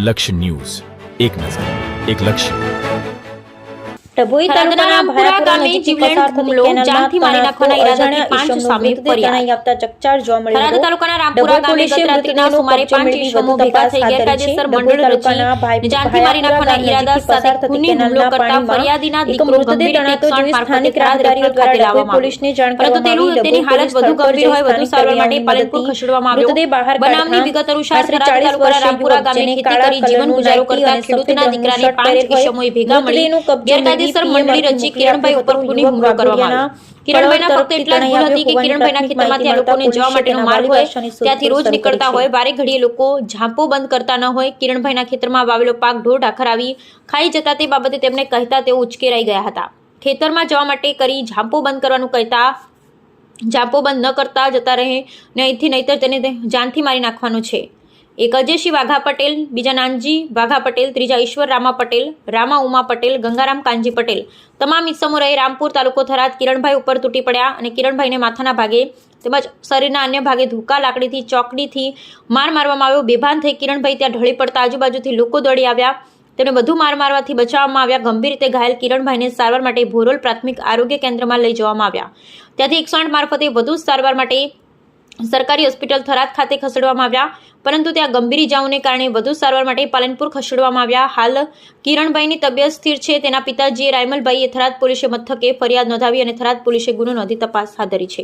લક્ષ્ય ન્યૂઝ, એક નજર, એક લક્ષ્ય। ડભોઈ તાલુકાના ભાયાપુરા નજીકથી પસાર થતી કેનાલમાં તણાતો અજાણ્યા ઈસમનો મૃતદેહ તણાઈ આવતા ચકચાર જોવા મળી રહ્યો। તાલુકાના રામપુરા ગામે ગત રાત્રિના સુમારે 5 ઈસમો ભેગા થઈ ગેરકાયદેસર મંડળ રચી જાનથી મારી નાખવાના ઈરાદા સાથે ખૂની હુમલો કરતા ફરિયાદીના દીકરો ગંભીર રીતે સ્થાનિક રાહદારીઓ દ્વારા ડભોઈ પોલીસને જાણ કરવામાં આવી। તેની હાલત વધુ ગંભીર હોય વધુ સારવાર માટે પાલનપુર ખસેડવામાં આવ્યો। મૃતદેહ બહાર બનાવની વિગત અનુસાર તાલુકાના રામપુરા ગામે ખેતી કરી જીવન ગુજારો કરતા ખેડૂતના દીકરાને 5 ઈસમોએ ભેગા મળી ગેરકાયદેસર મંડળી રચી કિરણભાઈ ઉપર ખૂની હુમલો કરવામાં આવ્યો। કિરણભાઈના ફક્ત એટલા જ ભૂલ હતી કે કિરણભાઈના ખેતરમાંથી આ લોકોને જવા માટેનો માર્ગ હોય ત્યાંથી રોજ નીકળતા હોય, વારે ઘડીએ લોકો ઝાંપો બંધ કરતા ન હોય। કિરણભાઈના ખેતરમાં વાવેલો પાક ઢોર ઢાખર આવી ખાઈ જતા તે બાબતે તેમને કહેતા તેઓ ઉચકેરાઈ ગયા હતા। ખેતરમાં જવા માટે કરી ઝાંપો બંધ કરવાનું કહેતા ઝાંપો બંધ ન કરતા જતા રહે ને અહીંથી નહીતર તેને જાનથી મારી નાખવાનું છે। એક અજયસિંહ વાઘા પટેલ, બીજા નાનજી વાઘા પટેલ, ત્રીજા ઈશ્વર રામા પટેલ, રામા ઉમા પટેલ, ગંગારામ કાનજી પટેલ તમામ ઈસમો રહે રામપુર તાલુકો થરાદ કિરણભાઈ ઉપર તૂટી પડ્યા અને કિરણભાઈને માથાના ભાગે તેમજ શરીરના અન્ય ભાગે ધોકા લાકડીથી ચોકડીથી માર મારવામાં આવ્યો। બેભાન થઈ કિરણભાઈ ત્યાં ઢળી પડતા આજુબાજુથી લોકો દોડી આવ્યા, તેમને વધુ માર મારવાથી બચાવવામાં આવ્યા। ગંભીર રીતે ઘાયલ કિરણભાઈને સારવાર માટે ભોરોલ પ્રાથમિક આરોગ્ય કેન્દ્રમાં લઈ જવામાં આવ્યા, ત્યાંથી 108 મારફતે વધુ સારવાર માટે સરકારી હોસ્પિટલ થરાદ ખાતે ખસેડવામાં આવ્યા, પરંતુ ત્યાં ગંભીર ઇજાઓને કારણે વધુ સારવાર માટે પાલનપુર ખસેડવામાં આવ્યા। હાલ કિરણભાઈની તબિયત સ્થિર છે। તેના પિતાજીએ રાયમલભાઈએ થરાદ પોલીસે મથકે ફરિયાદ નોંધાવી અને થરાદ પોલીસે ગુનો નોંધી તપાસ હાથ ધરી છે।